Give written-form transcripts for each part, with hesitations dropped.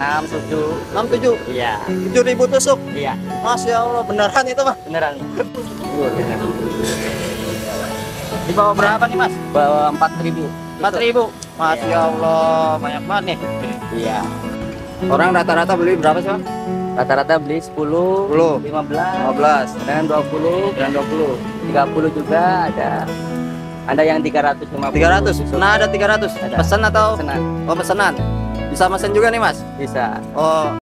67. 67. Iya. 7.000 tusuk. Iya. Masya Allah, beneran itu mah. Beneran. Di bawah berapa nih Mas? Bawa 4.000. 4.000. Masya Allah, banyak banget nih. Iya. Orang rata-rata beli berapa sih Mas? Rata-rata beli 10, 10, 15, 15, dan 20, dan 20. 30 juga ada. Ada yang 350. 300. Nah, ada 300. Ada. Pesan atau? Pesanan. Oh, pesanan. Bisa mesen juga nih Mas? Bisa. Oh.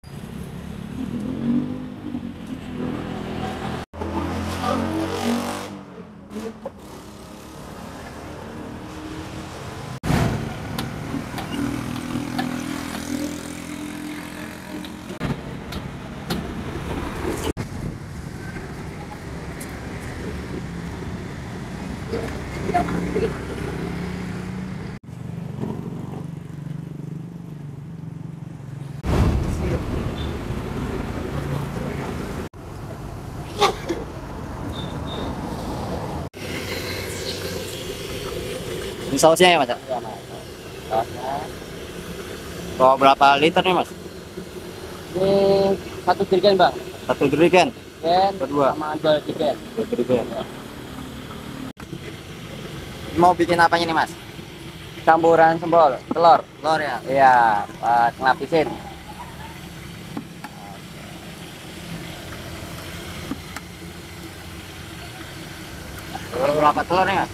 Ini sausnya ya Mas? Ya, Mas. Sausnya. Bawa berapa liter nih Mas? Ini 1 jerigen, Bang. 1 jerigen. Jerigen Berdua. sama 2 jerigen. 2 jerigen. Mau bikin apanya nih Mas? Campuran sembol, telur. Telur ya? Iya, buat ngelapisin. Berapa telur nih Mas?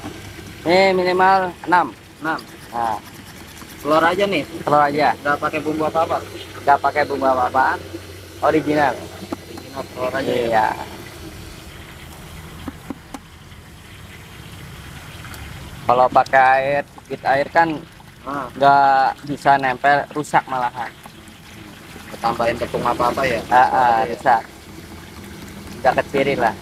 Ini minimal 6. 6. Nah, Telur aja nih. telur aja. Nggak pakai bumbu apa-apa. Nggak pakai bumbu apa-apaan. Original. Original telur aja ya. Iya. Kalau pakai air, sedikit air kan Nah, nggak bisa nempel, rusak malahan. tambahin tepung apa-apa ya? Rusak. Nggak kecirin lah.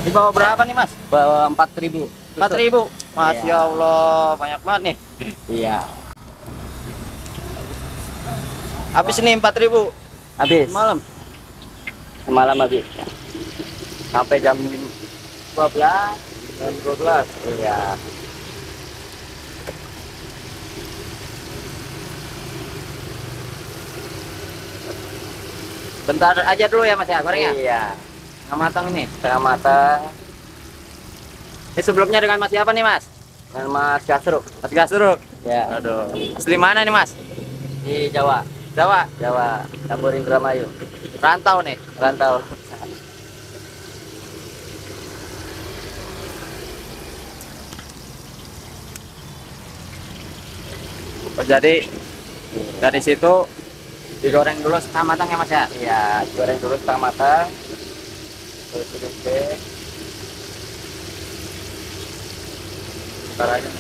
Di bawah berapa nih Mas? Bawa 4.000. 4.000. Masya Iya. Allah, banyak banget nih. Iya. Habis nih 4.000 Habis. malam. Semalam habis. Sampai jam 12. Jam 12. Iya. Bentar aja dulu ya Mas ya, gorengnya. Iya. Nggak matang ini. Setengah matang. Ini sebelumnya dengan Mas siapa nih Mas? Dan Mas Gasruk. Mas Gasruk. Ya. Aduh. Asli mana nih Mas? Di Jawa. Jawa. Jawa. Campur Indramayu. Rantau nih. Rantau. Oh, jadi dari situ digoreng dulu setengah matang ya Mas ya? Iya. Goreng dulu setengah matang. Terus sedikit. Bentar aja.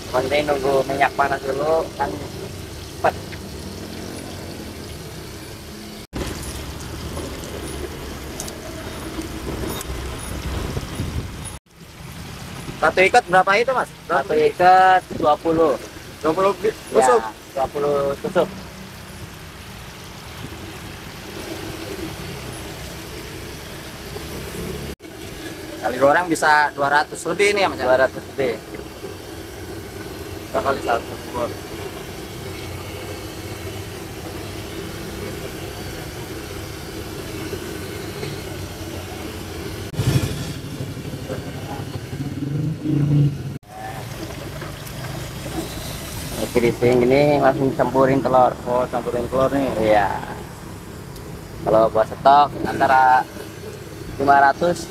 Penting nunggu minyak panas dulu kan cepet. Satu ikat berapa itu Mas? Satu ikat 20. 20 tusuk. Ya, 20 tusuk. Kali goreng bisa 200 lebih nih ya Mas ya? 200 lebih. Kita kali 1. Keriting ini langsung campurin telur. Oh, campurin telur nih. Iya. Kalau buat stok antara 500.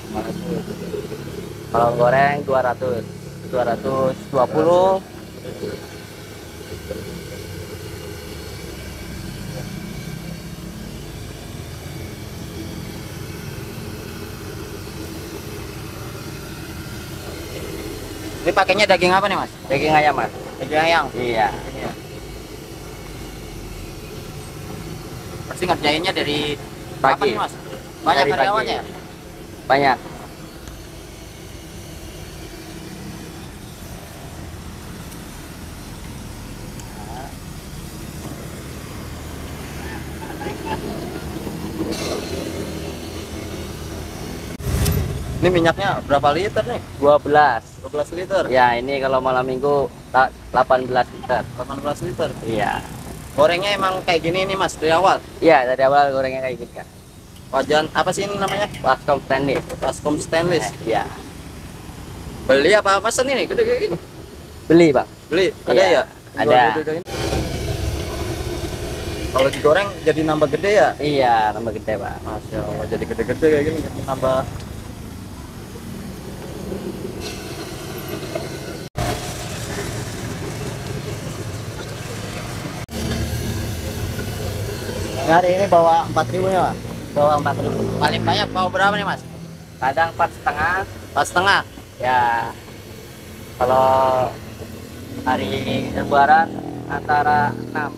Kalau goreng 200. 220. Ini pakainya daging apa nih Mas? Daging ayam, Mas. Daging ayam. Iya. Ini ya. Pasti ngerjainnya dari Pagi. kapan nih Mas? Banyak Dari pagi. karyawannya? Banyak. Ini minyaknya berapa liter nih? 12. 12 liter. Ya, ini kalau malam minggu 18 liter. 18 liter. Iya. Gorengnya emang kayak gini nih Mas dari awal. Iya, dari awal gorengnya kayak gitu kan. Wajan apa sih ini namanya? Baskom stainless. Baskom stainless. Iya. Beli apa pesan ini? Gede kayak gini. Beli, Bang. Beli. Ada Iya, ya? ada. Jual gede kayak gini. Kalau digoreng jadi nambah gede ya? Iya, nambah gede, Bang. Masya Allah, jadi gede-gede kayak gini jadi nambah. Hari ini bawa 4.000 ya, Pak? Bawa 4.000. Paling banyak bawa berapa nih, Mas? Kadang 4,5. 4,5. Ya, kalau hari Lebaran antara 6.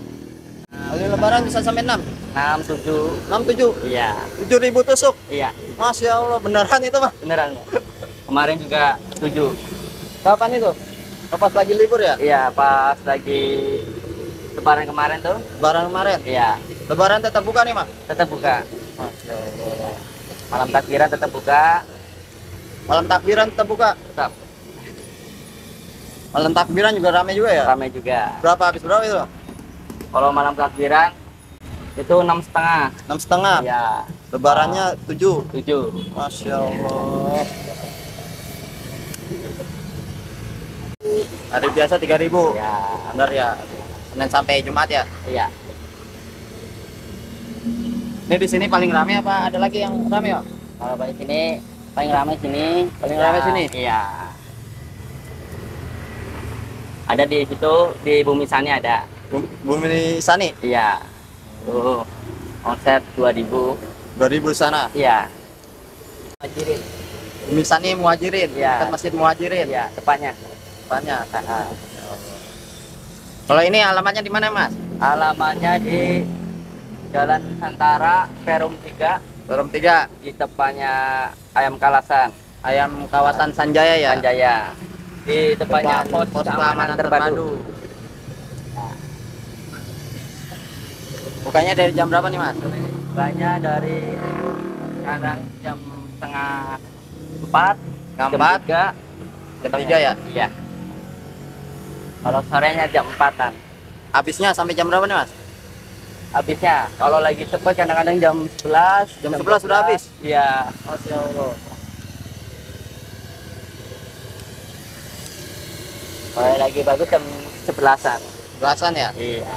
Hari Lebaran bisa sampai 6. 6, 7. 6, 7. Iya. 7.000 tusuk. Iya, Masya Allah, beneran itu, Mas? beneran. Bang. Kemarin juga 7. Kapan itu? Pas lagi libur ya? Iya, pas lagi Lebaran kemarin tuh. Lebaran kemarin. Iya, Lebaran tetap buka nih, Mas? tetap buka. Masya Allah. Malam takbiran tetap buka. Malam takbiran tetap buka. Tetap Malam takbiran juga ramai juga ya? ramai juga. Berapa habis berapa itu? Kalau malam takbiran itu 6,5. 6,5. Iya, Lebarannya 7. 7. Masya Allah. Hari biasa 3.000. Ya, Benar ya. Senin sampai Jumat ya. iya. Ini di sini paling ramai apa ada lagi yang ramai ya? Kalau di sini paling ramai sini. Paling ramai sini? Iya. Ada di situ di Bumi Sani ada. Bumi Sani Iya. Tuh. Omset 2.000. 2.000 sana. Iya. Muhajirin. Bumi Sani Muhajirin. Iya. Kan Masjid Muhajirin. Iya, tepatnya. Banyak. Nah, Kalau ini alamatnya di mana, Mas? alamatnya di Jalan Nusantara, Perum 3, Lorong 3, di depannya Ayam Kalasan, Ayam kawasan Sanjaya ya. Sanjaya. Di depannya Depan pos keamanan terpadu. Bukanya dari jam berapa nih, Mas? Banyak dari kadang jam setengah 4, Jam jam 4, 3. jam 3 ya. Iya. Kalau sorenya jam 4-an. Habisnya sampai jam berapa nih, Mas? Habisnya kalau lagi cepet kadang-kadang jam 11. Jam 11 sudah habis? Iya. Masya Allah. Kalau lagi bagus jam 11-an. Belasan ya. Iya.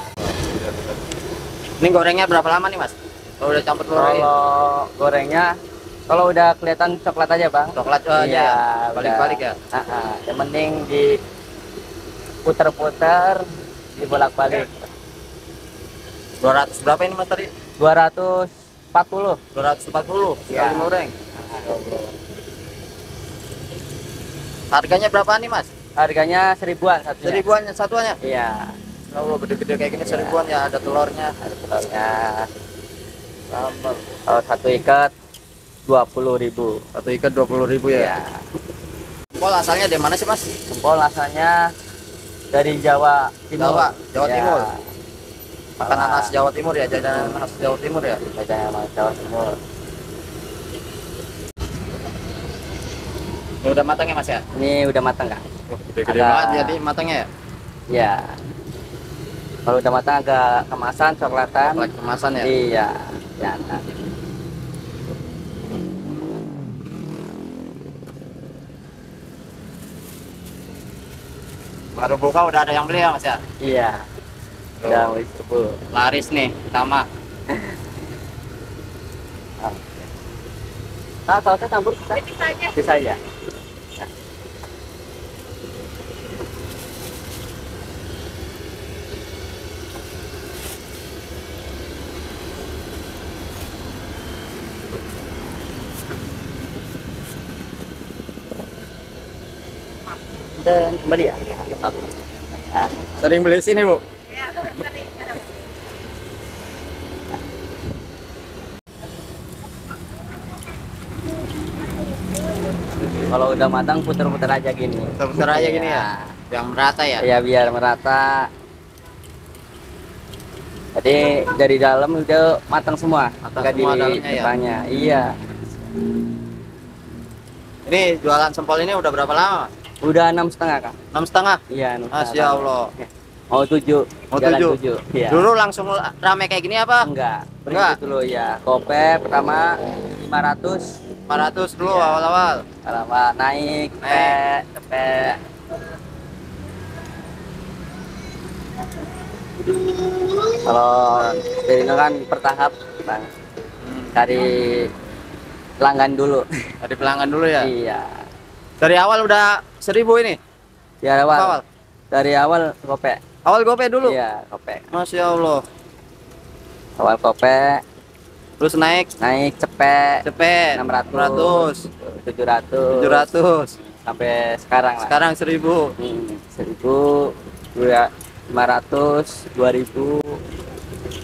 Ini gorengnya berapa lama nih, Mas? Kalau udah campur telur ini? Kalau gorengnya, kalau udah kelihatan coklat aja, Bang. Coklat aja Iya, ya. Balik-balik ya. Yang penting diputer-puter, dibolak-balik. 200 berapa ini, Mas, tadi? 240. 240 Iya. sekali goreng. Harganya berapa nih, Mas? Harganya 1.000-an satunya. 1.000-an satuannya? Iya, Oh, gede-gede kayak gini Iya. 1.000-an ya, ada telurnya. ada telurnya. Sambal. Kalau satu ikat 20.000. Satu ikat 20.000 ya. Iya. Jempol asalnya dari mana sih, Mas? Jempol asalnya dari Jawa Timur. Jawa Iya. Timur. Makanan Sama khas Jawa Timur ya, jajanan khas Jawa Timur ya. jajanan Jawa Timur. Ini udah matang ya, Mas ya? Ini udah matang nggak? Gede-gede Agak- banget jadi matangnya ya. Iya. Kalau udah matang agak kemasan coklatan. Coklat kemasan ya. Iya. Ya. Baru buka udah ada yang beli ya, Mas ya? Iya. Tuh. Udah wis kebul. Laris nih, sama. Nah, sausnya campur bisa? Bisa ya. Dan kembali ya. Ya. Sering beli sini, Bu? Kalau udah matang puter-puter aja gini. Puter aja gini ya? Yang merata ya? Iya, biar merata. Jadi dari dalam udah matang semua. Matang Nggak semua di dalamnya ya? depannya. Iya. Ini jualan sempol ini udah berapa lama? Udah 6,5 Kang. 6,5. Iya, 6,5 Masya tahun. Allah. Mau 7. Mau Jalan 7. 7. Iya. Dulu langsung rame kayak gini apa? Enggak. Enggak. Berintis dulu ya. Kope pertama 500. 500 dulu Iya. awal-awal. Lama naik, cepet. Kalau dari itu kan bertahap, Bang. Cari pelanggan dulu. Dari pelanggan dulu ya. Iya. Dari awal udah 1000 ini. Di awal. Awal. Dari awal kope. Awal gope dulu. Iya, kope. Masya Allah. Awal kope, Terus naik naik cepet cepet 600, 700, 700. sampai sekarang lah. Sekarang 1000. 1000, 500, 2000.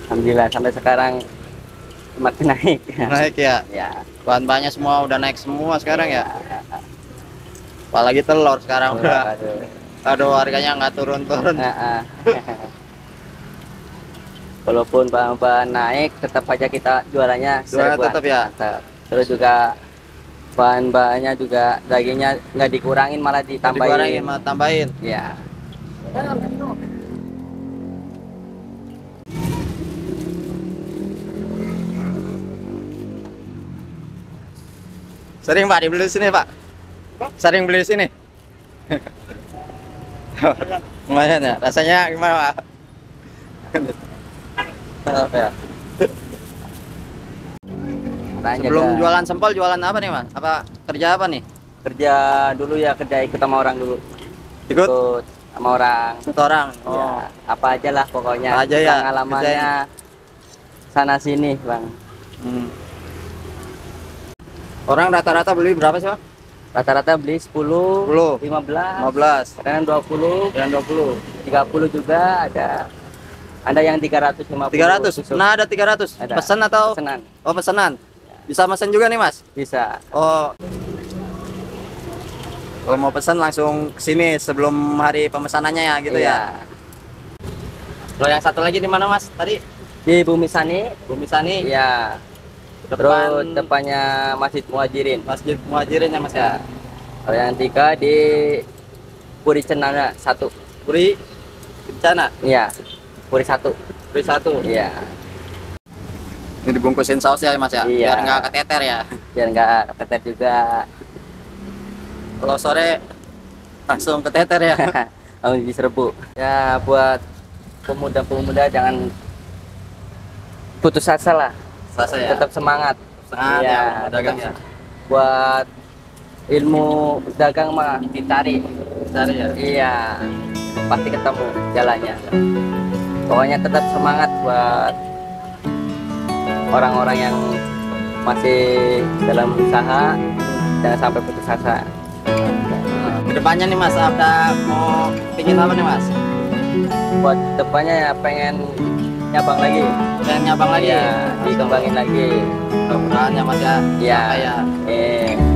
Alhamdulillah sampai sekarang semakin naik. Naik ya. Ya. Bahan-bahannya semua udah naik semua sekarang ya. Apalagi telur sekarang udah. Aduh, harganya nggak turun-turun. Walaupun bahan-bahan naik, tetap aja kita jualannya Jualan seribuan. tetap ya? Tetap. Terus juga bahan-bahannya juga dagingnya nggak dikurangin malah ditambahin. Dikurangin, malah tambahin. Ya. Sering Pak dibeli di sini Pak? Sering beli di sini? Lumayan ya, rasanya gimana Pak? Apa ya? Tanya Sebelum dah. jualan sempol, jualan apa nih Mas? Apa kerja apa nih? Kerja dulu ya, kerja ikut sama orang dulu. Ikut? Sama orang. Satu orang? Ya, Oh, apa aja lah pokoknya. Apa aja ya, Pengalamannya sana sini, Bang. hmm. Orang rata-rata beli berapa sih Pak? Rata-rata beli 10, 10, 15, 15, kadang 20, dan 20. 30 juga ada. Ada yang 350. 300? tusuk. Nah ada 300? Ada. Pesan atau? Pesanan. Oh pesanan? Bisa pesan juga nih Mas? Bisa. Oh, kalau mau pesan langsung ke sini sebelum hari pemesanannya ya gitu Iya. ya. Kalau yang satu lagi di mana Mas? Tadi Di Bumi Sani. Bumi Sani, Iya. Terus depannya Masjid Muhajirin. Masjid Muhajirin ya Mas ya. Kalau yang 3 di Puri Cenana 1. Puri Bencana, Iya. Puri 1. Puri 1. Iya. Ini dibungkusin saus ya Mas ya, Iya. biar nggak keteter ya. Biar nggak keteter juga. Kalau sore langsung keteter ya. Langsung diserbu. Ya buat pemuda-pemuda jangan putus asa lah. Selasa ya. Tetap semangat. Semangat Iya, ya, dagang ya. Buat ilmu dagang mah dicari. Cari ya. Iya. Pasti ketemu jalannya. Pokoknya tetap semangat buat orang-orang yang masih dalam usaha, jangan sampai putus asa. Kedepannya nih Mas, ada mau pingin apa nih Mas? Buat depannya ya pengen nyabang lagi. Pengen nyabang lagi? Ya, dikembangin lagi. Mudah-mudahan ya Mas ya. Iya. Sampai ya.